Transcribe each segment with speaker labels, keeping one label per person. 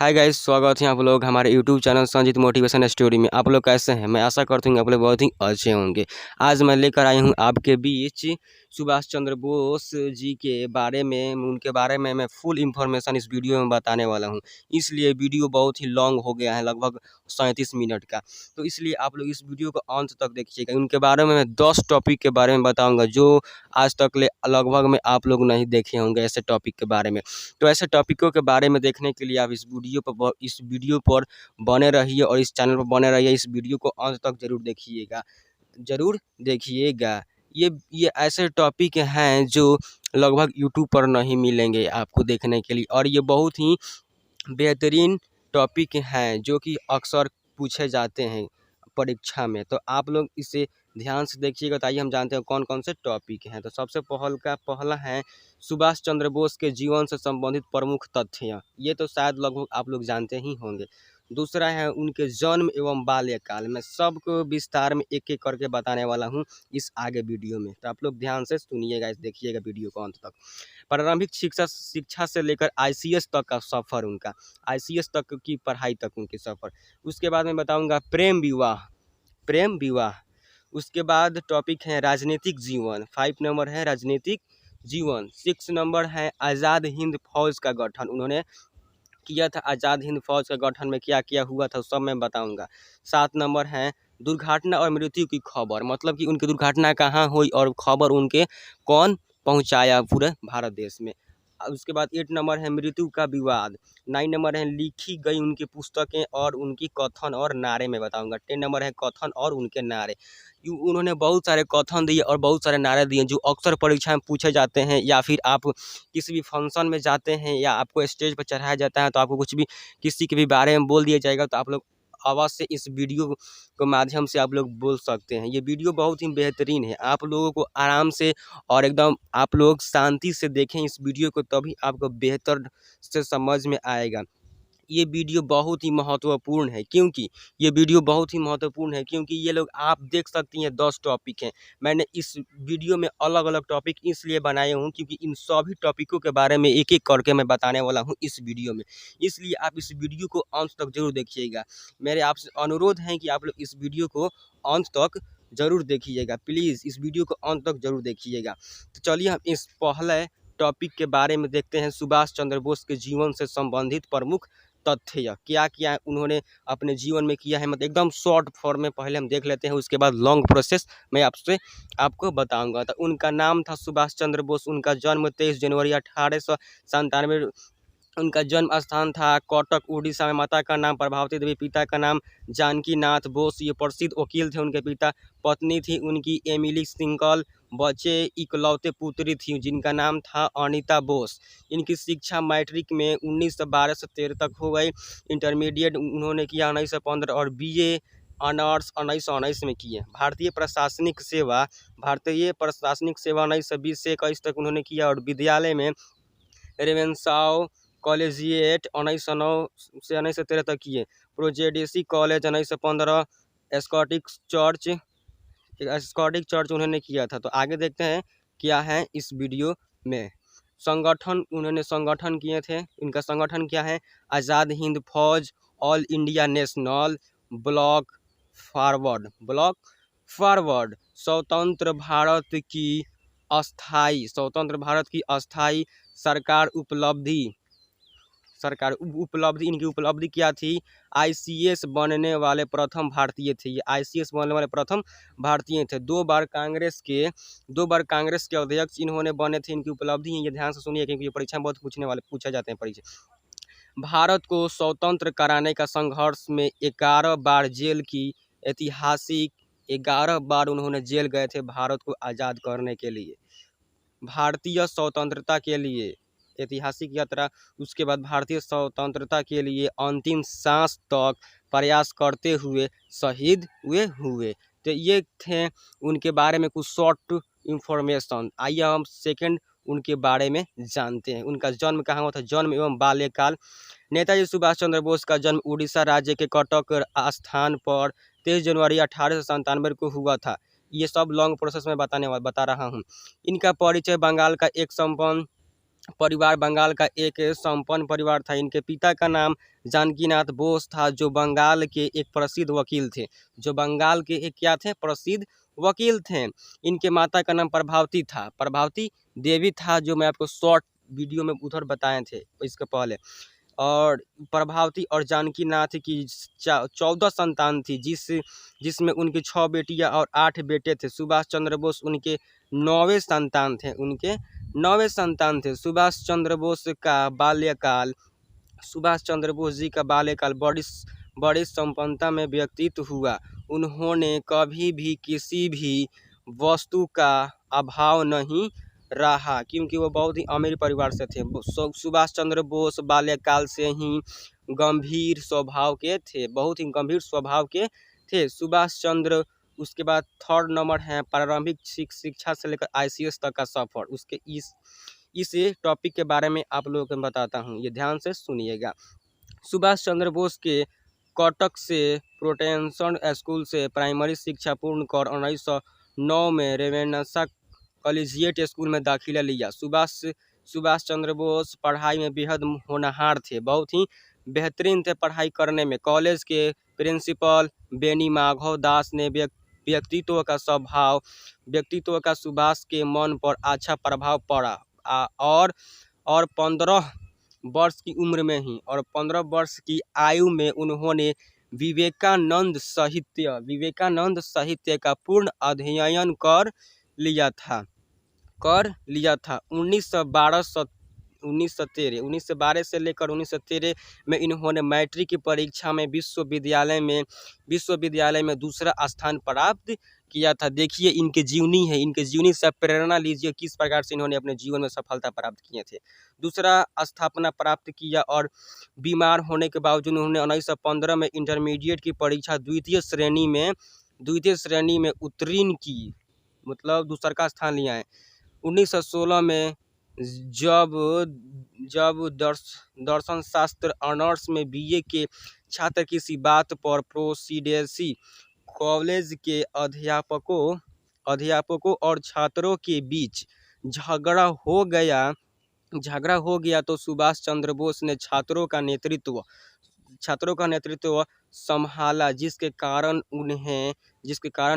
Speaker 1: Hi guys, स्वागत है आप लोग हमारे YouTube channel Sanjeet motivation story में। आप लोग कैसे हैं? मैं आशा करता हूँ आप लोग बहुत ही अच्छे होंगे। आज मैं लेकर आई हूँ आपके बीच सुभाष चंद्र बोस जी के बारे में, उनके बारे में मैं फुल इंफॉर्मेशन इस वीडियो में बताने वाला हूँ। इसलिए वीडियो बहुत ही लॉन्ग हो गया है, लगभग 37 मिनट का। तो इसलिए आप लोग इस वीडियो को अंत तक देखिएगा। उनके बारे में मैं 10 टॉपिक के बारे में बताऊँगा जो आज तक लगभग में आप लोग नहीं देखे होंगे ऐसे टॉपिक के बारे में। तो ऐसे टॉपिकों के बारे में देखने के लिए आप इस वीडियो पर बने रहिए और इस चैनल पर बने रहिए। इस वीडियो को अंत तक ज़रूर देखिएगा। ये ऐसे टॉपिक हैं जो लगभग यूट्यूब पर नहीं मिलेंगे आपको देखने के लिए, और ये बहुत ही बेहतरीन टॉपिक हैं जो कि अक्सर पूछे जाते हैं परीक्षा में। तो आप लोग इसे ध्यान से देखिएगा। तो आइए हम जानते हैं कौन कौन से टॉपिक हैं। तो सबसे पहला है सुभाष चंद्र बोस के जीवन से संबंधित प्रमुख तथ्य। ये तो शायद लगभग आप लोग जानते ही होंगे। दूसरा है उनके जन्म एवं बाल्यकाल। मैं सबको विस्तार में एक एक करके बताने वाला हूँ इस आगे वीडियो में। तो आप लोग ध्यान से सुनिएगा, देखिएगा वीडियो को अंत तक। प्रारंभिक शिक्षा से लेकर आईसीएस तक का सफ़र, उनका आईसीएस तक की पढ़ाई तक उनके सफ़र। उसके बाद मैं बताऊंगा प्रेम विवाह। उसके बाद टॉपिक है राजनीतिक जीवन। 5 नंबर है राजनीतिक जीवन। 6 नंबर है आज़ाद हिंद फौज का गठन। उन्होंने किया था आज़ाद हिंद फौज का गठन में क्या क्या हुआ था सब मैं बताऊंगा। 7 नंबर है दुर्घटना और मृत्यु की खबर, मतलब कि उनकी दुर्घटना कहाँ हुई और खबर उनके कौन पहुंचाया पूरे भारत देश में। उसके बाद 8 नंबर है मृत्यु का विवाद। 9 नंबर है लिखी गई उनकी पुस्तकें और उनकी कथन और नारे में बताऊंगा। 10 नंबर है कथन और उनके नारे। उन्होंने बहुत सारे कथन दिए और बहुत सारे नारे दिए जो अक्सर परीक्षा में पूछे जाते हैं, या फिर आप किसी भी फंक्शन में जाते हैं या आपको स्टेज पर चढ़ाया जाता है तो आपको कुछ भी किसी के भी बारे में बोल दिया जाएगा तो आप लोग आवाज़ से इस वीडियो के माध्यम से आप लोग बोल सकते हैं। ये वीडियो बहुत ही बेहतरीन है, आप लोगों को आराम से और एकदम आप लोग शांति से देखें इस वीडियो को, तभी आपको बेहतर से समझ में आएगा। ये वीडियो बहुत ही महत्वपूर्ण है क्योंकि ये लोग आप देख सकती हैं 10 टॉपिक हैं। मैंने इस वीडियो में अलग अलग टॉपिक इसलिए बनाए हूँ क्योंकि इन सभी टॉपिकों के बारे में एक एक करके मैं बताने वाला हूँ इस वीडियो में। इसलिए आप इस वीडियो को अंत तक जरूर देखिएगा। मेरे आपसे अनुरोध है कि आप लोग इस वीडियो को अंत तक जरूर देखिएगा। प्लीज़ इस वीडियो को अंत तक जरूर देखिएगा। तो चलिए हम इस पहले टॉपिक के बारे में देखते हैं। सुभाष चंद्र बोस के जीवन से संबंधित प्रमुख तथ्य क्या क्या उन्होंने अपने जीवन में किया है, मतलब एकदम शॉर्ट फॉर्म में पहले हम देख लेते हैं, उसके बाद लॉन्ग प्रोसेस मैं आपको बताऊंगा। तो उनका नाम था सुभाष चंद्र बोस। उनका जन्म 23 जनवरी 1897। उनका जन्म स्थान था कटक उड़ीसा में। माता का नाम प्रभावती देवी, पिता का नाम जानकी नाथ बोस, ये प्रसिद्ध वकील थे उनके पिता। पत्नी थी उनकी एमिली सिंकल। बच्चे इकलौते पुत्री थी जिनका नाम था अनीता बोस। इनकी शिक्षा मैट्रिक में 1912 से 13 तक हो गई। इंटरमीडिएट उन्होंने किया 1915 और बीए ऑनर्स 1919 में किए। भारतीय प्रशासनिक सेवा 1920 से 21 तक उन्होंने किया और विद्यालय में रेवेंसाउ कॉलेजिएट 1909 से 1913 तक किए। प्रोजेडेसी कॉलेज 1915। स्कॉटिक चर्च उन्होंने किया था। तो आगे देखते हैं क्या है इस वीडियो में। उन्होंने संगठन किए थे। इनका संगठन क्या है? आज़ाद हिंद फौज, all India national, block forward, स्वतंत्र भारत की अस्थाई सरकार उपलब्धि। इनकी उपलब्धि क्या थी? आईसीएस बनने वाले प्रथम भारतीय थे। ये आईसीएस बनने वाले प्रथम भारतीय थे। 2 बार कांग्रेस के अध्यक्ष इन्होंने बने थे। इनकी उपलब्धि है, ये ध्यान से सुनिए क्योंकि ये परीक्षा में बहुत पूछे जाते हैं परीक्षा। भारत को स्वतंत्र कराने का संघर्ष में 11 बार जेल की ऐतिहासिक 11 बार उन्होंने जेल गए थे भारत को आज़ाद करने के लिए, भारतीय स्वतंत्रता के लिए ऐतिहासिक यात्रा। उसके बाद भारतीय स्वतंत्रता के लिए अंतिम सांस तक प्रयास करते हुए शहीद हुए। तो ये थे उनके बारे में कुछ शॉर्ट इंफॉर्मेशन। आइए हम सेकंड उनके बारे में जानते हैं। उनका जन्म कहाँ हुआ था? जन्म एवं बाल्यकाल। नेताजी सुभाष चंद्र बोस का जन्म उड़ीसा राज्य के कटक स्थान पर 23 जनवरी 1897 को हुआ था। ये सब लॉन्ग प्रोसेस में बता रहा हूँ। इनका परिचय बंगाल का एक संपन्न परिवार बंगाल का एक संपन्न परिवार था। इनके पिता का नाम जानकीनाथ बोस था, जो बंगाल के एक प्रसिद्ध वकील थे। जो बंगाल के एक क्या थे? प्रसिद्ध वकील थे। इनके माता का नाम प्रभावती था, प्रभावती देवी था, जो मैं आपको शॉर्ट वीडियो में उधर बताए थे इसके पहले। और प्रभावती और जानकीनाथ की 14 संतान थी, जिसमें उनकी 6 बेटियां और 8 बेटे थे। सुभाष चंद्र बोस उनके 9वें संतान थे, उनके 9वें संतान थे। सुभाष चंद्र बोस का बाल्यकाल, सुभाष चंद्र बोस जी का बाल्यकाल बड़ी संपन्नता में व्यतीत हुआ। उन्होंने कभी भी किसी भी वस्तु का अभाव नहीं रहा, क्योंकि वो बहुत ही अमीर परिवार से थे। सुभाष चंद्र बोस बाल्यकाल से ही गंभीर स्वभाव के थे, बहुत ही गंभीर स्वभाव के थे सुभाष चंद्र। उसके बाद थर्ड नंबर है प्रारंभिक शिक्षा से लेकर ICS तक का सफर। उसके इस टॉपिक के बारे में आप लोगों को मैं बताता हूँ, ये ध्यान से सुनिएगा। सुभाष चंद्र बोस के कटक से प्रोटेंशन स्कूल से प्राइमरी शिक्षा पूर्ण कर 1909 में रेवेन्सा कॉलेजिएट स्कूल में दाखिला लिया। सुभाष चंद्र बोस पढ़ाई में बेहद होनहार थे, बहुत ही बेहतरीन थे पढ़ाई करने में। कॉलेज के प्रिंसिपल बेनी माधव दास ने व्यक्तित्व का सुभाष के मन पर अच्छा प्रभाव पड़ा और 15 वर्ष की उम्र में ही और 15 वर्ष की आयु में उन्होंने विवेकानंद साहित्य का पूर्ण अध्ययन कर लिया था। 1912 से लेकर 1913 में इन्होंने मैट्रिक की परीक्षा में विश्वविद्यालय में दूसरा स्थान प्राप्त किया था। देखिए इनके जीवनी है, इनके जीवनी से प्रेरणा लीजिए किस प्रकार से इन्होंने अपने जीवन में सफलता प्राप्त किए थे। दूसरा स्थापना प्राप्त किया और बीमार होने के बावजूद उन्होंने 1915 में इंटरमीडिएट की परीक्षा द्वितीय श्रेणी में उत्तीर्ण की, मतलब दूसरा का स्थान लिया है। 1916 में जब दर्शन शास्त्र ऑनर्स में BA के छात्र किसी बात पर प्रेसिडेंसी कॉलेज के अध्यापकों और छात्रों के बीच झगड़ा हो गया तो सुभाष चंद्र बोस ने छात्रों का नेतृत्व संभाला, जिसके कारण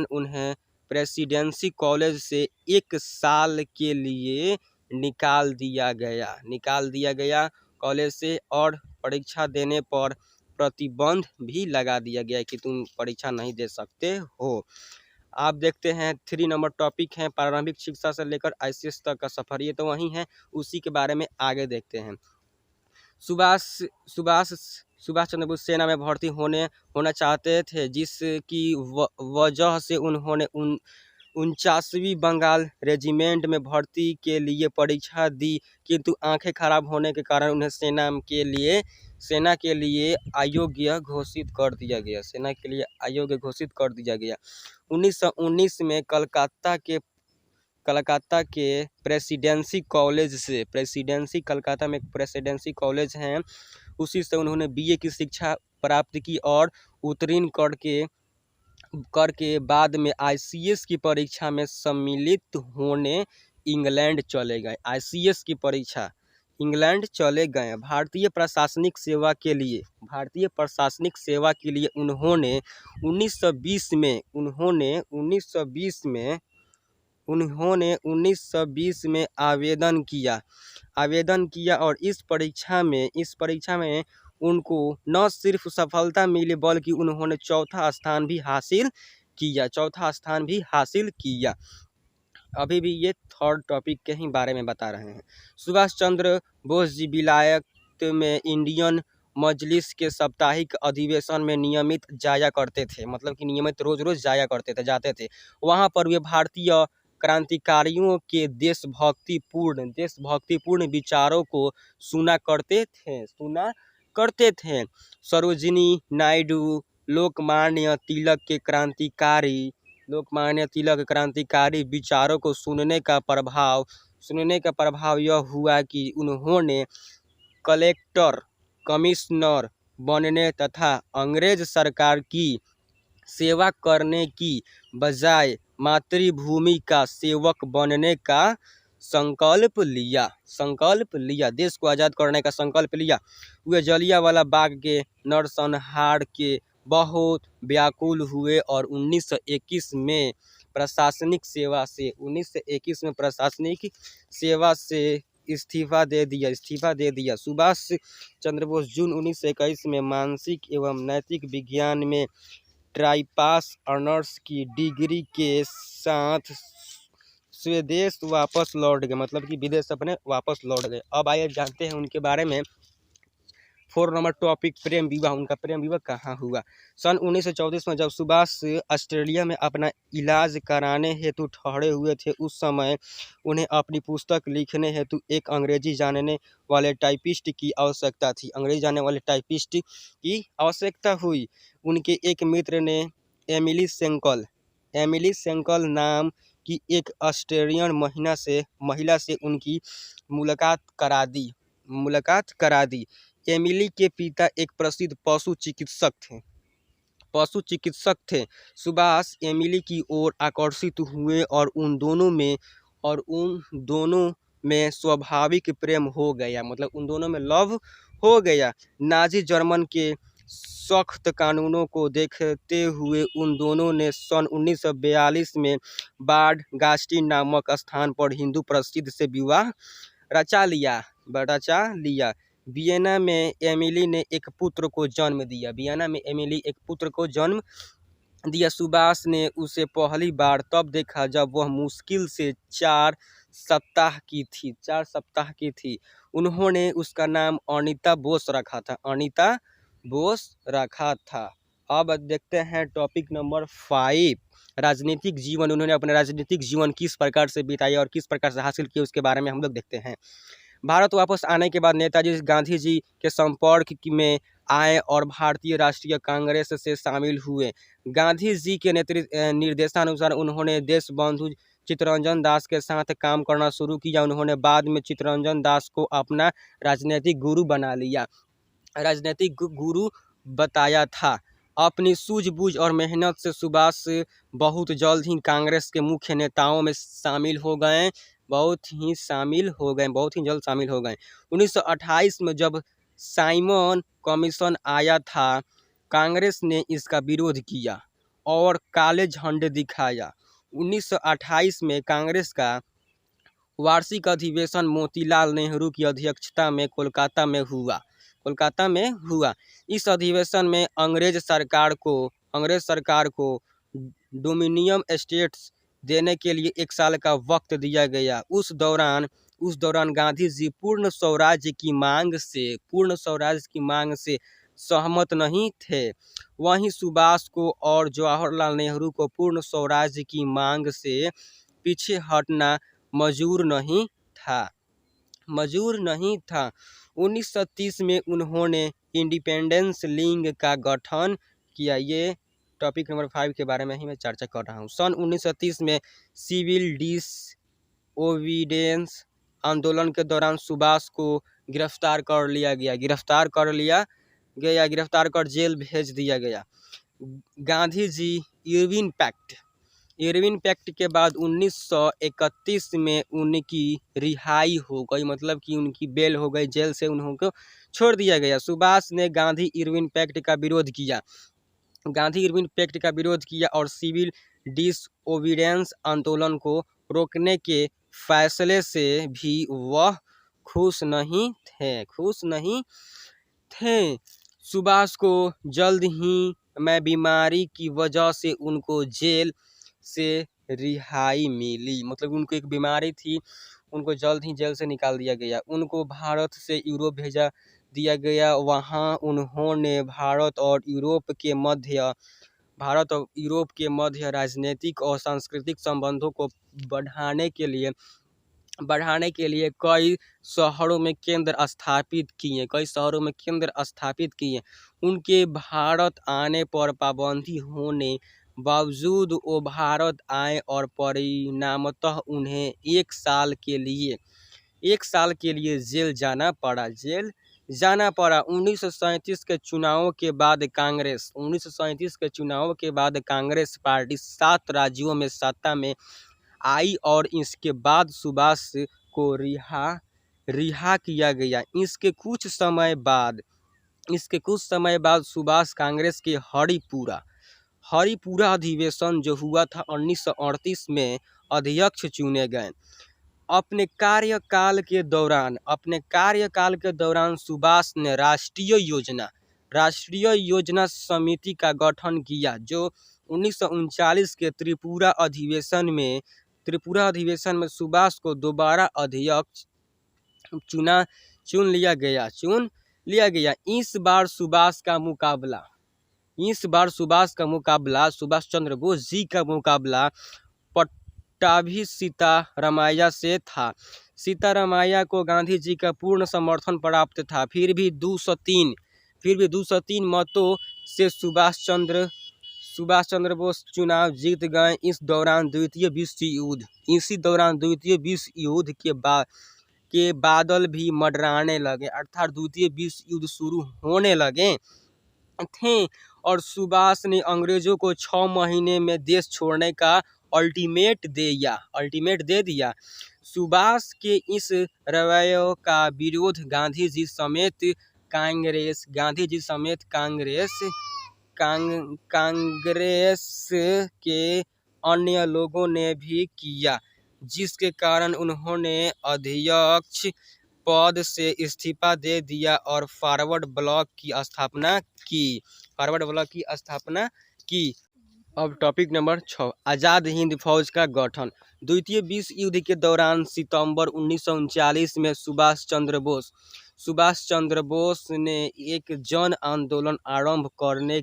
Speaker 1: उन्हें प्रेसिडेंसी कॉलेज से 1 साल के लिए निकाल दिया गया कॉलेज से, और परीक्षा देने पर प्रतिबंध भी लगा दिया गया कि तुम परीक्षा नहीं दे सकते हो। आप देखते हैं 3 नंबर टॉपिक है प्रारंभिक शिक्षा से लेकर ICS तक का सफर। ये तो वही है, उसी के बारे में आगे देखते हैं। सुभाष चंद्र बोस सेना में भर्ती होना चाहते थे, जिसकी वजह से उन्होंने 49वीं बंगाल रेजिमेंट में भर्ती के लिए परीक्षा दी, किंतु आंखें खराब होने के कारण उन्हें सेना के लिए अयोग्य घोषित कर दिया गया। 1919 में कलकत्ता के प्रेसिडेंसी कलकत्ता में प्रेसिडेंसी कॉलेज हैं, उसी से उन्होंने BA की शिक्षा प्राप्त की और उत्तीर्ण करके बाद में ICS की परीक्षा में सम्मिलित होने इंग्लैंड चले गए। ICS की परीक्षा इंग्लैंड चले गए। भारतीय प्रशासनिक सेवा के लिए उन्होंने 1920 में आवेदन किया और इस परीक्षा में उनको न सिर्फ सफलता मिली बल्कि उन्होंने चौथा स्थान भी हासिल किया। अभी भी ये थर्ड टॉपिक के ही बारे में बता रहे हैं। सुभाष चंद्र बोस जी विलायत में इंडियन मजलिस के साप्ताहिक अधिवेशन में नियमित जाया करते थे, मतलब कि नियमित रोज जाया करते थे, जाते थे। वहाँ पर वे भारतीय क्रांतिकारियों के देशभक्तिपूर्ण विचारों को सुना करते थे। सरोजिनी नायडू, लोकमान्य तिलक के क्रांतिकारी विचारों को सुनने का प्रभाव यह हुआ कि उन्होंने कलेक्टर कमिश्नर बनने तथा अंग्रेज सरकार की सेवा करने की बजाय मातृभूमि का सेवक बनने का संकल्प लिया, देश को आज़ाद करने का संकल्प लिया। वे जलियांवाला बाग के नरसंहार के बहुत व्याकुल हुए और 1921 में प्रशासनिक सेवा से इस्तीफा दे दिया। सुभाष चंद्र बोस जून 1921 में मानसिक एवं नैतिक विज्ञान में ट्राइपास ऑनर्स की डिग्री के साथ स्वदेश वापस लौट गए, मतलब कि विदेश अपने वापस लौट गए। अब आइए जानते हैं उनके बारे में। 4 नंबर टॉपिक, प्रेम विवाह। उनका प्रेम विवाह कहाँ हुआ? सन 1934 में जब सुभाष ऑस्ट्रेलिया में अपना इलाज कराने हेतु ठहरे हुए थे, उस समय उन्हें अपनी पुस्तक लिखने हेतु एक अंग्रेजी जानने वाले टाइपिस्ट की आवश्यकता थी। अंग्रेजी जानने वाले टाइपिस्ट की आवश्यकता हुई। उनके एक मित्र ने एमिली सेंकल नाम की एक ऑस्ट्रेलियन महिला से उनकी मुलाकात करा दी। एमिली के पिता एक प्रसिद्ध पशु चिकित्सक थे। सुभाष एमिली की ओर आकर्षित हुए और उन दोनों में स्वाभाविक प्रेम हो गया, मतलब उन दोनों में लव हो गया। नाजी जर्मन के सख्त कानूनों को देखते हुए उन दोनों ने सन 1942 में बाड गास्टिन नामक स्थान पर हिंदू प्रसिद्ध से विवाह रचा लिया। वियना में एमिली ने एक पुत्र को जन्म दिया। सुभाष ने उसे पहली बार तब देखा जब वह मुश्किल से 4 सप्ताह की थी। उन्होंने उसका नाम अनीता बोस रखा था। अब देखते हैं टॉपिक नंबर 5, राजनीतिक जीवन। उन्होंने अपना राजनीतिक जीवन किस प्रकार से बिताया और किस प्रकार से हासिल किया, उसके बारे में हम लोग देखते हैं। भारत वापस आने के बाद नेताजी गांधी जी के संपर्क में आए और भारतीय राष्ट्रीय कांग्रेस से शामिल हुए। गांधी जी के निर्देशानुसार उन्होंने देशबंधु चित्तरंजन दास के साथ काम करना शुरू किया। उन्होंने बाद में चित्तरंजन दास को अपना राजनीतिक गुरु बताया था। अपनी सूझबूझ और मेहनत से सुभाष बहुत जल्द ही कांग्रेस के मुख्य नेताओं में शामिल हो गए। बहुत ही जल्द शामिल हो गए। 1928 में जब साइमन कमीशन आया था, कांग्रेस ने इसका विरोध किया और काले झंडे दिखाया। 1928 में कांग्रेस का वार्षिक अधिवेशन मोतीलाल नेहरू की अध्यक्षता में कोलकाता में हुआ। इस अधिवेशन में अंग्रेज सरकार को डोमिनियन स्टेट्स देने के लिए 1 साल का वक्त दिया गया। उस दौरान गांधी जी पूर्ण स्वराज्य की मांग से सहमत नहीं थे। वहीं सुभाष को और जवाहरलाल नेहरू को पूर्ण स्वराज्य की मांग से पीछे हटना मंजूर नहीं था। 1930 में उन्होंने इंडिपेंडेंस लीग का गठन किया। ये टॉपिक नंबर 5 के बारे में ही मैं चर्चा कर रहा हूँ। सन 1930 में सिविल डिसओबीडियंस आंदोलन के दौरान सुभाष को गिरफ्तार कर जेल भेज दिया गया। गांधी जी इरविन पैक्ट के बाद 1931 में उनकी रिहाई हो गई, मतलब कि उनकी बेल हो गई, जेल से उनको छोड़ दिया गया। सुभाष ने गांधी इरविन पैक्ट का विरोध किया और सिविल डिसओबीडियंस आंदोलन को रोकने के फैसले से भी वह खुश नहीं थे। सुभाष को जल्द ही में बीमारी की वजह से उनको जेल से रिहाई मिली, मतलब उनको एक बीमारी थी, उनको जल्द ही जेल से निकाल दिया गया। उनको भारत से यूरोप भेजा दिया गया। वहाँ उन्होंने भारत और यूरोप के मध्य राजनीतिक और सांस्कृतिक संबंधों को बढ़ाने के लिए कई शहरों में केंद्र स्थापित किए। उनके भारत आने पर पाबंदी होने बावजूद वो भारत आए और परिणामतः उन्हें 1 साल के लिए जेल जाना पड़ा। 1937 के चुनावों के बाद कांग्रेस पार्टी 7 राज्यों में सत्ता में आई और इसके बाद सुभाष को रिहा किया गया। इसके कुछ समय बाद सुभाष कांग्रेस के हरिपुरा अधिवेशन जो हुआ था 1938 में अध्यक्ष चुने गए। अपने कार्यकाल के दौरान सुभाष ने राष्ट्रीय योजना समिति का गठन किया, जो 1939 के त्रिपुरा अधिवेशन में सुभाष को दोबारा अध्यक्ष चुन लिया गया। इस बार सुभाष सुभाष चंद्र बोस जी का मुकाबला पट्टाभी सीतारामैया से था। सीतारामैया को गांधी जी का पूर्ण समर्थन प्राप्त था। फिर भी 203 मतों से सुभाष चंद्र बोस चुनाव जीत गए। इसी दौरान द्वितीय विश्व युद्ध के बादल भी मंडराने लगे, अर्थात द्वितीय विश्व युद्ध शुरू होने लगे थे और सुभाष ने अंग्रेजों को 6 महीने में देश छोड़ने का अल्टीमेट दे दिया। सुभाष के इस रवैये का विरोध गांधी जी समेत कांग्रेस के अन्य लोगों ने भी किया, जिसके कारण उन्होंने अध्यक्ष पद से इस्तीफा दे दिया और फॉरवर्ड ब्लॉक की स्थापना की। अब टॉपिक नंबर 6, आज़ाद हिंद फौज का गठन। द्वितीय विश्व युद्ध के दौरान सितंबर 1939 में सुभाष चंद्र बोस ने एक जन आंदोलन आरंभ करने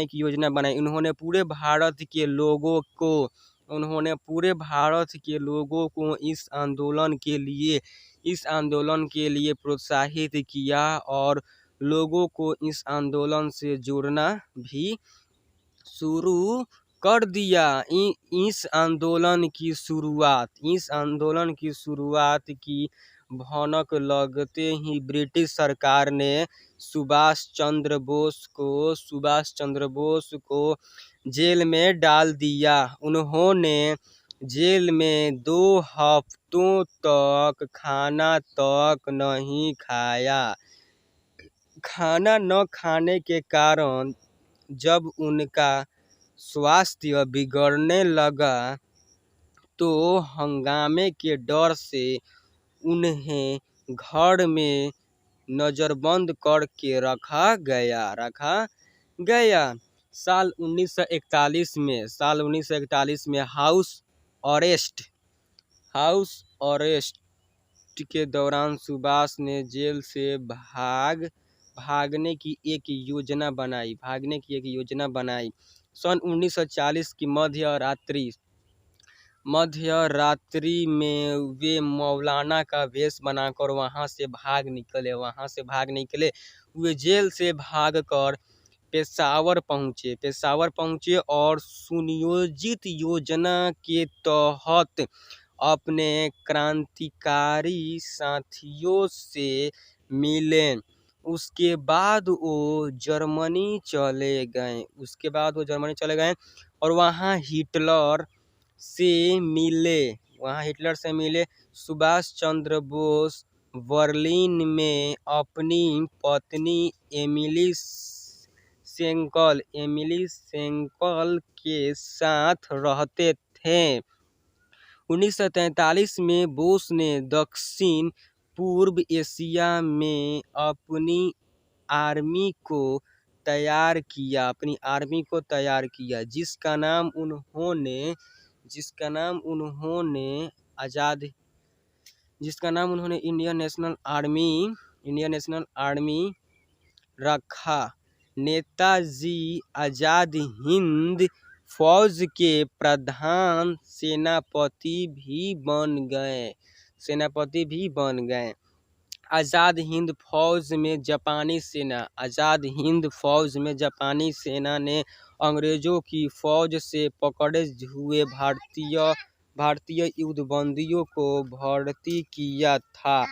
Speaker 1: की योजना बनाई। उन्होंने पूरे भारत के लोगों को इस आंदोलन के लिए प्रोत्साहित किया और लोगों को इस आंदोलन से जोड़ना भी शुरू कर दिया। इस आंदोलन की शुरुआत की भनक लगते ही ब्रिटिश सरकार ने सुभाष चंद्र बोस को जेल में डाल दिया। उन्होंने जेल में 2 हफ्तों तक खाना तक नहीं खाया। खाना न खाने के कारण जब उनका स्वास्थ्य बिगड़ने लगा तो हंगामे के डर से उन्हें घर में नजरबंद करके रखा गया। साल 1941 में हाउस अरेस्ट के दौरान सुभाष ने जेल से भागने की एक योजना बनाई। सन 1940 की मध्यरात्रि में वे मौलाना का वेश बनाकर वहां से भाग निकले। वे जेल से भागकर पेशावर पहुंचे और सुनियोजित योजना के तहत अपने क्रांतिकारी साथियों से मिले। उसके बाद वो जर्मनी चले गए और वहाँ हिटलर से मिले। सुभाष चंद्र बोस बर्लिन में अपनी पत्नी एमिली सेंकल के साथ रहते थे। 1943 में बोस ने दक्षिण पूर्व एशिया में अपनी आर्मी को तैयार किया, जिसका नाम उन्होंने इंडियन नेशनल आर्मी रखा। नेताजी आज़ाद हिंद फौज के प्रधान सेनापति भी बन गए। आज़ाद हिंद फौज में जापानी सेना ने अंग्रेजों की फौज से पकड़े हुए भारतीय युद्धबंदियों को भर्ती किया था।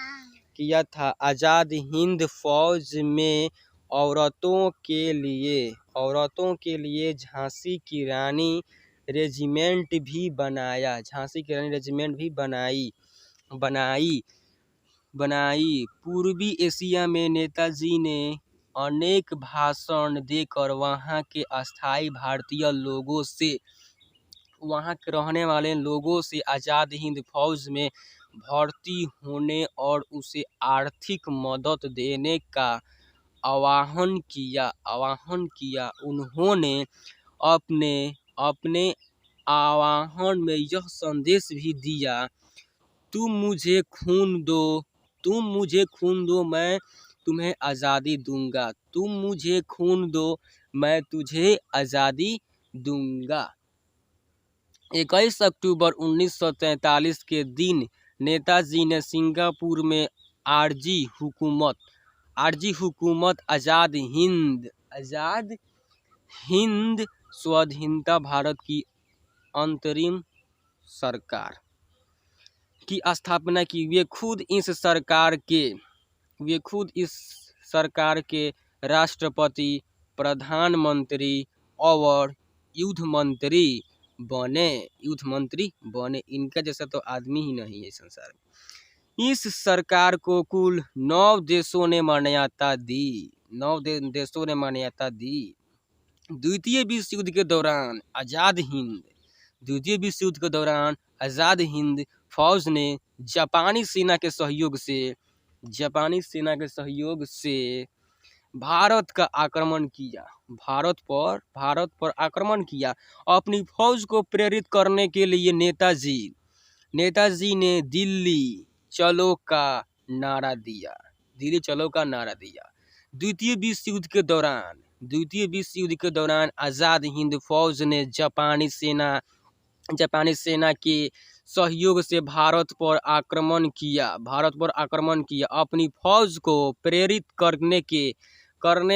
Speaker 1: आज़ाद हिंद फौज में औरतों के लिए औरतों के लिए झांसी की रानी रेजिमेंट भी बनाया, झांसी की रानी रेजिमेंट भी बनाई। पूर्वी एशिया में नेताजी ने अनेक भाषण देकर वहाँ के अस्थायी भारतीय लोगों से, वहाँ के रहने वाले लोगों से आज़ाद हिंद फौज में भर्ती होने और उसे आर्थिक मदद देने का आह्वान किया। उन्होंने अपने आह्वान में यह संदेश भी दिया, तुम मुझे खून दो मैं तुम्हें आज़ादी दूंगा, तुम मुझे खून दो मैं तुझे आज़ादी दूंगा। 21 अक्टूबर 1943 के दिन नेताजी ने सिंगापुर में आरजी हुकूमत आज़ाद हिंद स्वाधीनता भारत की अंतरिम सरकार की स्थापना की। वे खुद इस सरकार के राष्ट्रपति, प्रधानमंत्री और युद्ध मंत्री बने। इनका जैसा तो आदमी ही नहीं है संसार में। इस सरकार को कुल 9 देशों ने मान्यता दी। द्वितीय विश्व युद्ध के दौरान आज़ाद हिंद फौज ने जापानी सेना के सहयोग से भारत पर आक्रमण किया। अपनी फौज को प्रेरित करने के लिए नेताजी ने दिल्ली चलो का नारा दिया। द्वितीय विश्व युद्ध के दौरान आज़ाद हिंद फौज ने जापानी सेना के सहयोग से भारत पर आक्रमण किया। अपनी फौज को प्रेरित करने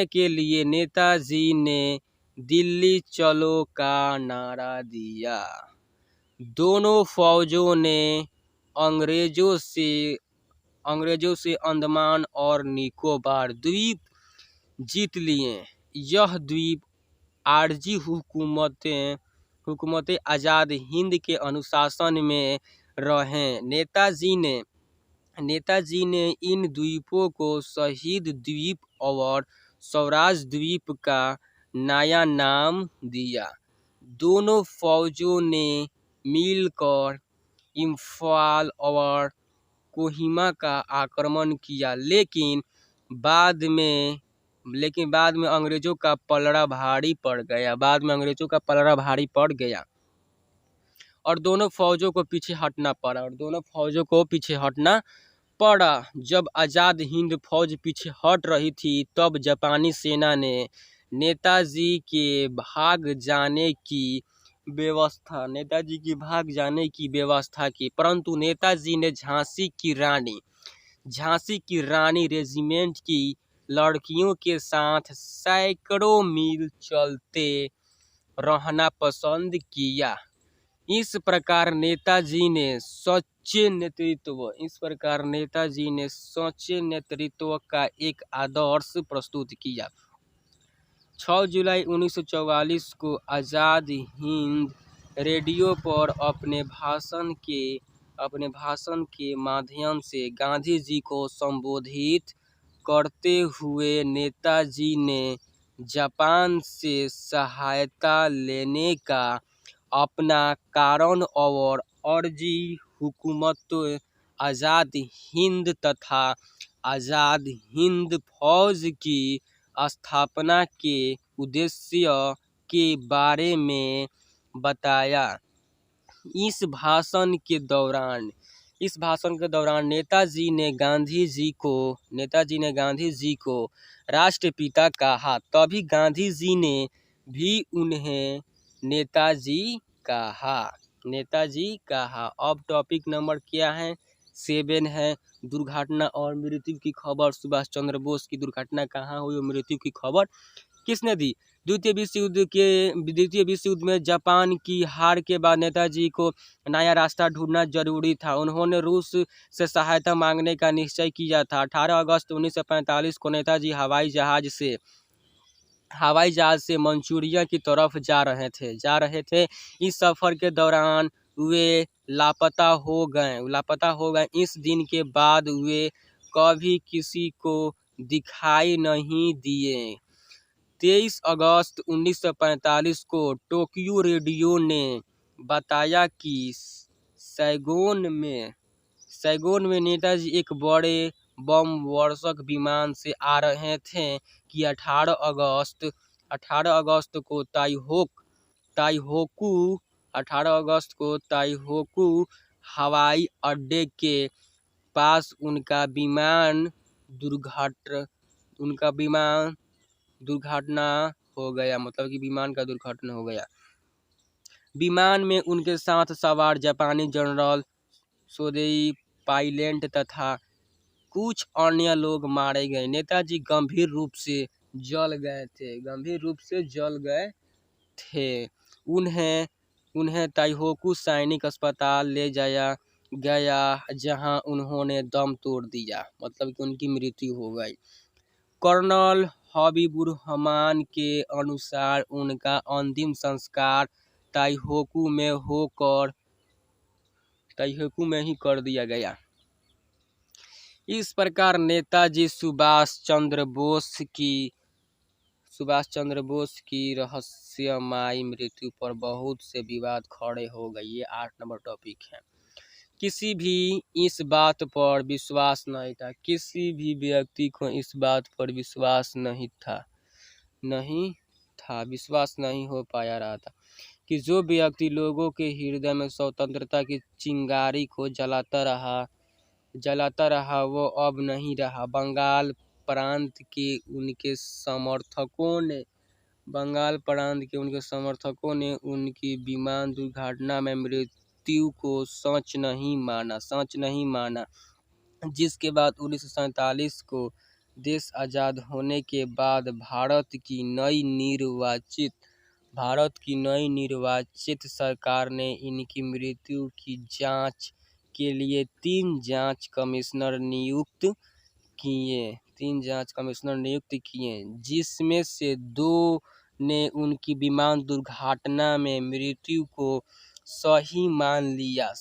Speaker 1: के लिए नेताजी ने दिल्ली चलो का नारा दिया। दोनों फौजों ने अंग्रेजों से अंडमान और निकोबार द्वीप जीत लिए। यह द्वीप आरजी हुकूमत आज़ाद हिंद के अनुशासन में रहे। नेताजी ने इन द्वीपों को शहीद द्वीप और स्वराज द्वीप का नया नाम दिया। दोनों फौजों ने मिलकर इम्फाल और कोहिमा का आक्रमण किया, लेकिन बाद में अंग्रेजों का पलड़ा भारी पड़ गया और दोनों फौजों को पीछे हटना पड़ा। जब आज़ाद हिंद फौज पीछे हट रही थी तब जापानी सेना ने नेताजी के भाग जाने की व्यवस्था की, परंतु नेताजी ने झांसी की रानी रेजिमेंट की लड़कियों के साथ सैकड़ों मील चलते रहना पसंद किया। इस प्रकार नेताजी ने सच्चे नेतृत्व का एक आदर्श प्रस्तुत किया। 6 जुलाई 1944 को आज़ाद हिंद रेडियो पर अपने भाषण के माध्यम से गांधी जी को संबोधित करते हुए नेताजी ने जापान से सहायता लेने का अपना कारण और आरजी हुकूमत आज़ाद हिंद तथा आज़ाद हिंद फौज की स्थापना के उद्देश्य के बारे में बताया। इस भाषण के दौरान नेताजी ने गांधी जी को राष्ट्रपिता कहा, तभी गांधी जी ने भी उन्हें नेताजी कहा। अब टॉपिक नंबर क्या है? 7 है दुर्घटना और मृत्यु की खबर। सुभाष चंद्र बोस की दुर्घटना कहाँ हुई, मृत्यु की खबर किसने दी? द्वितीय विश्व युद्ध में जापान की हार के बाद नेताजी को नया रास्ता ढूंढना जरूरी था। उन्होंने रूस से सहायता मांगने का निश्चय किया था। 18 अगस्त 1945 को नेताजी हवाई जहाज से हवाई जहाज से मंचूरिया की तरफ जा रहे थे। इस सफ़र के दौरान वे लापता हो गए। इस दिन के बाद वे कभी किसी को दिखाई नहीं दिए। 23 अगस्त 1945 को टोक्यो रेडियो ने बताया कि सैगोन में नेताजी एक बड़े बम वर्षक विमान से आ रहे थे कि 18 अगस्त को ताइहोकू हवाई अड्डे के पास उनका विमान दुर्घटना हो गया, मतलब कि विमान का दुर्घटना हो गया। विमान में उनके साथ सवार जापानी जनरल सोदेई पायलट तथा कुछ अन्य लोग मारे गए। नेताजी गंभीर रूप से जल गए थे। उन्हें ताइहोकू सैनिक अस्पताल ले जाया गया, जहां उन्होंने दम तोड़ दिया, मतलब कि उनकी मृत्यु हो गई। कर्नल हबीबुर्रहमान के अनुसार उनका अंतिम संस्कार ताइहोकू में ही कर दिया गया। इस प्रकार नेताजी सुभाष चंद्र बोस की रहस्यमयी मृत्यु पर बहुत से विवाद खड़े हो गए। ये 8 नंबर टॉपिक है। किसी भी इस बात पर विश्वास नहीं था, किसी भी व्यक्ति को इस बात पर विश्वास नहीं हो पाया रहा था कि जो व्यक्ति लोगों के हृदय में स्वतंत्रता की चिंगारी को जलाता रहा वो अब नहीं रहा। बंगाल प्रांत के उनके समर्थकों ने उनकी विमान दुर्घटना में मृत्यु को सच नहीं माना, जिसके बाद 1947 को देश आज़ाद होने के बाद भारत की नई निर्वाचित सरकार ने इनकी मृत्यु की जांच के लिए 3 जांच कमिश्नर नियुक्त किए, जिसमें से 2 ने उनकी विमान दुर्घटना में मृत्यु को सही मान लिया,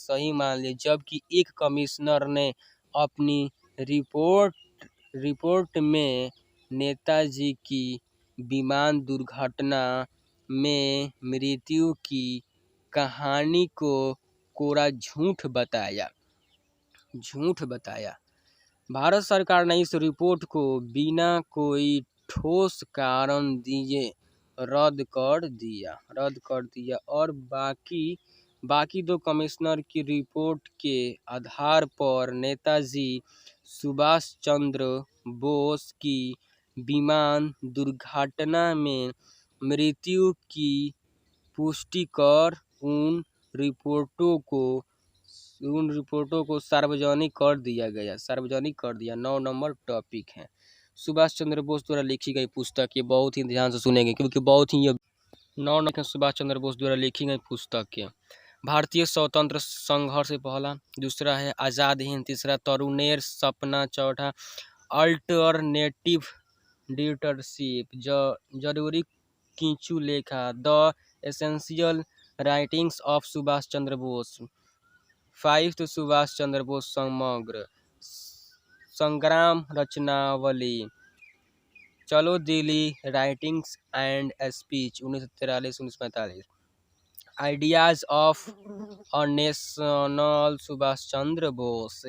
Speaker 1: जबकि एक कमिश्नर ने अपनी रिपोर्ट में नेताजी की विमान दुर्घटना में मृत्यु की कहानी को कोरा झूठ बताया। भारत सरकार ने इस रिपोर्ट को बिना कोई ठोस कारण दिए रद्द कर दिया और बाकी 2 कमिश्नर की रिपोर्ट के आधार पर नेताजी सुभाष चंद्र बोस की विमान दुर्घटना में मृत्यु की पुष्टि कर उन रिपोर्टों को सार्वजनिक कर दिया। 9 नंबर टॉपिक है सुभाष चंद्र बोस द्वारा लिखी गई पुस्तक। ये बहुत ही ध्यान से सुनेंगे क्योंकि बहुत ही 9 नंबर सुभाष चंद्र बोस द्वारा लिखी गई पुस्तक है। भारतीय स्वतंत्र संघर्ष पहला, दूसरा है आज़ाद हिंद, तीसरा तरुणेर सपना, चौथा अल्टरनेटिव लीडरशिप, जरूरी कीचु लेखा, the essential writings of Subhash Chandra Bose, 5th Subhash Chandra Bose समग्र संग्राम रचनावली, Chalo Delhi writings and speech 1943-1945, ideas of a national Subhash Chandra Bose,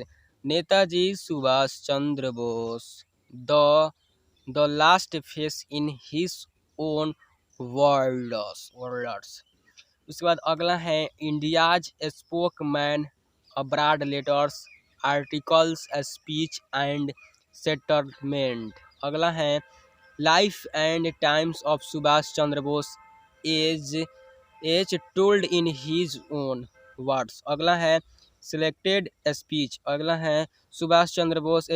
Speaker 1: Netaji Subhash Chandra Bose, the last phase in his own words. उसके बाद अगला है India's spokesman abroad letters, articles, speech and settlement. अगला है life and times of Subhash Chandra Bose as told in his own words. अगला है selected speech. अगला है सुभाष चंद्र बोस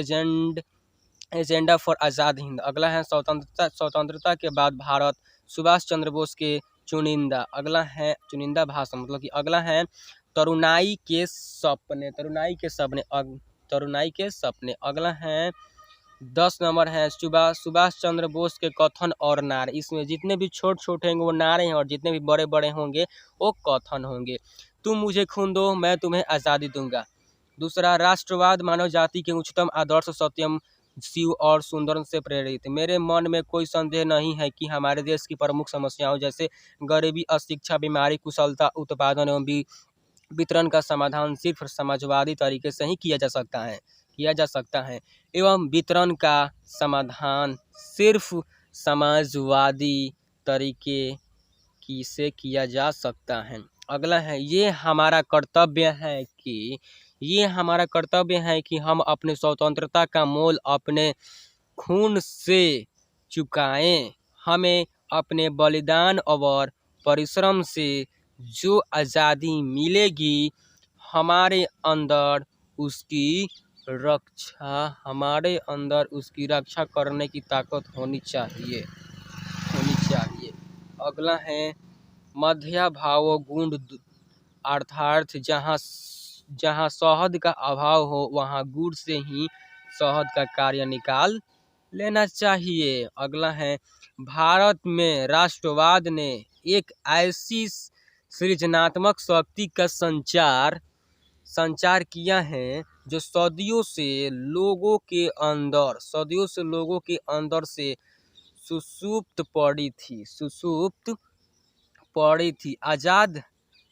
Speaker 1: एजेंडा फॉर आज़ाद हिंद। अगला है स्वतंत्रता के बाद भारत, सुभाष चंद्र बोस के चुनिंदा। अगला है चुनिंदा भाषण, मतलब कि अगला है तरुणाई के सपने। अगला है 10 नंबर है सुभाष चंद्र बोस के कथन और नारे। इसमें जितने भी छोटे छोटे होंगे वो नारे हैं और जितने भी बड़े बड़े होंगे वो कथन होंगे। तुम मुझे खून दो, मैं तुम्हें आज़ादी दूंगा। दूसरा, राष्ट्रवाद मानव जाति के उच्चतम आदर्श सत्यम, शिव और सुंदर से प्रेरित। मेरे मन में कोई संदेह नहीं है कि हमारे देश की प्रमुख समस्याओं जैसे गरीबी, अशिक्षा, बीमारी, कुशलता, उत्पादन एवं वितरण का समाधान सिर्फ समाजवादी तरीके से ही किया जा सकता है एवं वितरण का समाधान सिर्फ समाजवादी तरीके की से किया जा सकता है। अगला है, ये हमारा कर्तव्य है कि हम अपने स्वतंत्रता का मोल अपने खून से चुकाएं। हमें अपने बलिदान और परिश्रम से जो आज़ादी मिलेगी, हमारे अंदर उसकी रक्षा करने की ताकत होनी चाहिए। अगला है, मध्या भाव गुण, अर्थात जहाँ शहद का अभाव हो वहाँ गुड़ से ही शहद का कार्य निकाल लेना चाहिए। अगला है, भारत में राष्ट्रवाद ने एक ऐसी सृजनात्मक शक्ति का संचार किया है जो सदियों से लोगों के अंदर से सुसुप्त पड़ी थी।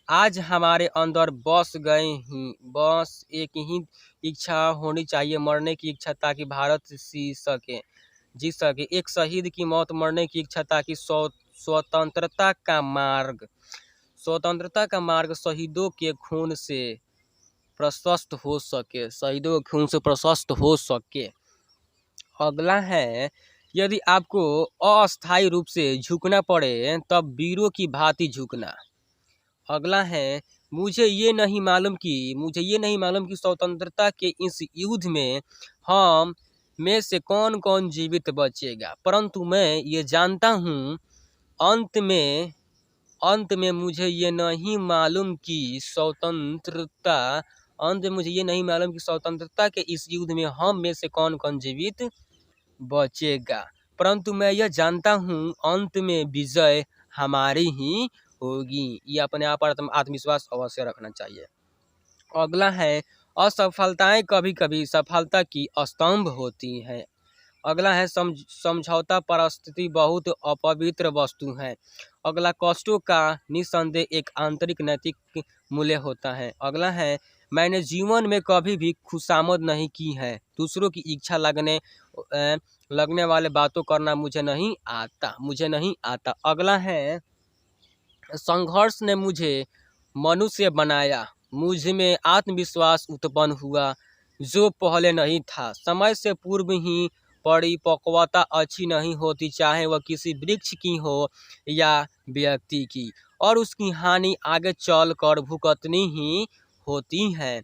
Speaker 1: आज हमारे अंदर बस एक ही इच्छा होनी चाहिए, मरने की इच्छा, ताकि भारत जी सके। एक शहीद की मौत, मरने की इच्छा, ताकि स्वतंत्रता का मार्ग शहीदों के खून से प्रशस्त हो सके। अगला है, यदि आपको अस्थायी रूप से झुकना पड़े तब वीरों की भांति झुकना। अगला है, मुझे ये नहीं मालूम कि स्वतंत्रता के इस युद्ध में हम में से कौन कौन जीवित बचेगा, परंतु मैं ये जानता हूँ अंत में मुझे ये नहीं मालूम कि स्वतंत्रता के इस युद्ध में हम में से कौन कौन जीवित बचेगा, परंतु मैं यह जानता हूँ अंत में विजय हमारी ही होगी। ये अपने आप पर आत्मविश्वास अवश्य रखना चाहिए। अगला है, असफलताएं कभी कभी सफलता की स्तंभ होती हैं। अगला है, समझौता परिस्थिति बहुत अपवित्र वस्तु है। अगला, कष्टों का निस्संदेह एक आंतरिक नैतिक मूल्य होता है। अगला है, मैंने जीवन में कभी भी खुशामद नहीं की है। दूसरों की इच्छा लगने वाले बातों करना मुझे नहीं आता। अगला है, संघर्ष ने मुझे मनुष्य बनाया। मुझ में आत्मविश्वास उत्पन्न हुआ जो पहले नहीं था। समय से पूर्व ही परिपक्वता अच्छी नहीं होती, चाहे वह किसी वृक्ष की हो या व्यक्ति की, और उसकी हानि आगे चलकर भुगतनी ही होती है।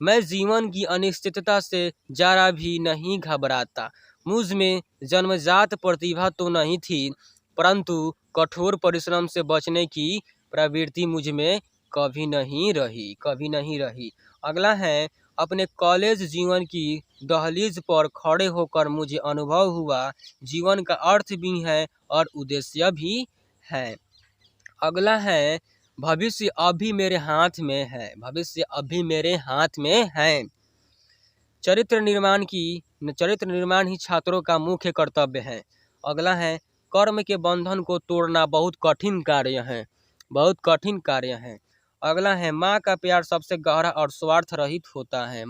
Speaker 1: मैं जीवन की अनिश्चितता से जरा भी नहीं घबराता। मुझ में जन्मजात प्रतिभा तो नहीं थी, परंतु कठोर परिश्रम से बचने की प्रवृत्ति मुझ में कभी नहीं रही। अगला है, अपने कॉलेज जीवन की दहलीज पर खड़े होकर मुझे अनुभव हुआ जीवन का अर्थ भी है और उद्देश्य भी है। अगला है, भविष्य अभी मेरे हाथ में है। चरित्र निर्माण ही छात्रों का मुख्य कर्तव्य है। अगला है, कर्म के बंधन को तोड़ना बहुत कठिन कार्य है। अगला है, माँ का प्यार सबसे गहरा और स्वार्थ रहित होता है।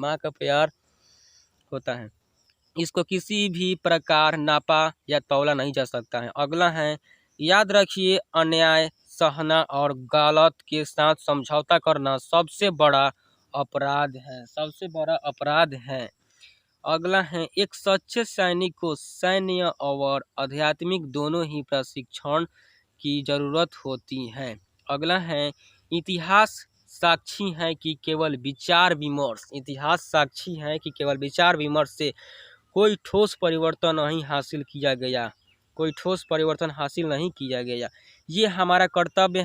Speaker 1: इसको किसी भी प्रकार नापा या तौला नहीं जा सकता है। अगला है, याद रखिए, अन्याय सहना और गलत के साथ समझौता करना सबसे बड़ा अपराध है। अगला है, एक सच्चे सैनिक को सैन्य और आध्यात्मिक दोनों ही प्रशिक्षण की जरूरत होती है। अगला है, इतिहास साक्षी है कि केवल विचार विमर्श से कोई ठोस परिवर्तन नहीं किया गया। ये हमारा कर्तव्य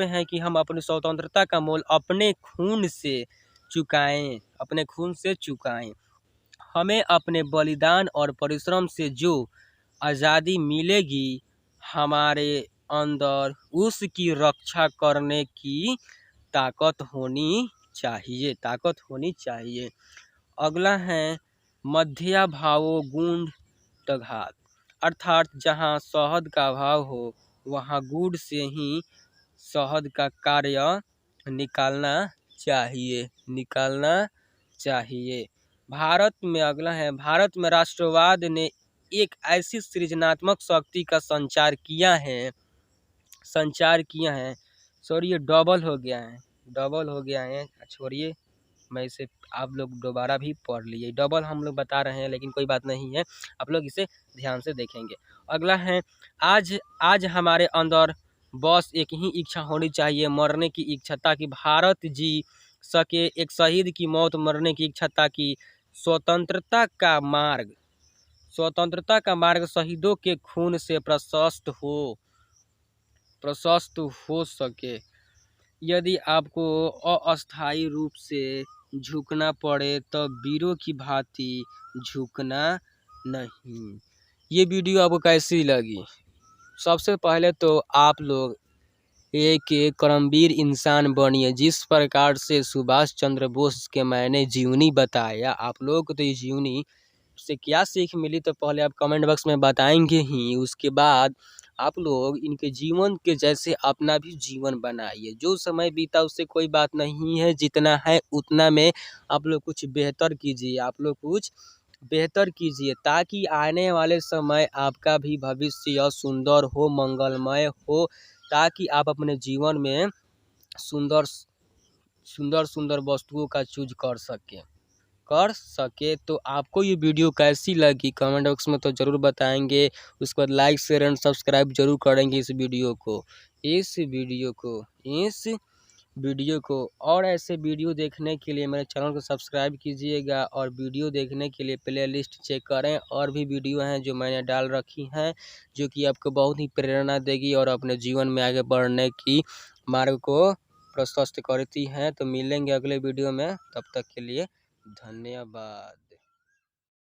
Speaker 1: है कि हम अपनी स्वतंत्रता का मोल अपने खून से चुकाएं। हमें अपने बलिदान और परिश्रम से जो आज़ादी मिलेगी, हमारे अंदर उसकी रक्षा करने की ताकत होनी चाहिए। अगला है मध्या भावो गुण तघात, अर्थात जहाँ शहद का अभाव हो वहाँ गुड़ से ही शहद का कार्य निकालना चाहिए। भारत में अगला है, भारत में राष्ट्रवाद ने एक ऐसी सृजनात्मक शक्ति का संचार किया है। सॉरी, ये डबल हो गया है, छोड़िए, मैं इसे आप लोग दोबारा भी पढ़ लीजिए। डबल हम लोग बता रहे हैं लेकिन कोई बात नहीं है, आप लोग इसे ध्यान से देखेंगे। अगला है, आज हमारे अंदर बस एक ही इच्छा होनी चाहिए, मरने की इच्छा, ताकि भारत जी सके। एक शहीद की मौत, मरने की इच्छा, ताकि स्वतंत्रता का मार्ग शहीदों के खून से प्रशस्त हो सके। यदि आपको अस्थायी रूप से झुकना पड़े तो वीरों की भांति झुकना नहीं। ये वीडियो आपको कैसी लगी? सबसे पहले तो आप लोग एक कर्मवीर इंसान बनिए। जिस प्रकार से सुभाष चंद्र बोस के मैंने जीवनी बताया, आप लोगों को तो ये जीवनी से क्या सीख मिली तो पहले आप कमेंट बॉक्स में बताएंगे ही। उसके बाद आप लोग इनके जीवन के जैसे अपना भी जीवन बनाइए। जो समय बीता उससे कोई बात नहीं है, जितना है उतना में आप लोग कुछ बेहतर कीजिए, ताकि आने वाले समय आपका भी भविष्य सुंदर हो, मंगलमय हो, ताकि आप अपने जीवन में सुंदर वस्तुओं का चूज कर सके। तो आपको ये वीडियो कैसी लगी कमेंट बॉक्स में तो ज़रूर बताएंगे। उसके बाद लाइक शेयर एंड सब्सक्राइब जरूर करेंगे इस वीडियो को। और ऐसे वीडियो देखने के लिए मेरे चैनल को सब्सक्राइब कीजिएगा, और वीडियो देखने के लिए प्लेलिस्ट चेक करें। और भी वीडियो हैं जो मैंने डाल रखी हैं, जो कि आपको बहुत ही प्रेरणा देगी और अपने जीवन में आगे बढ़ने की मार्ग को प्रशस्त करती हैं। तो मिलेंगे अगले वीडियो में, तब तक के लिए धन्यवाद।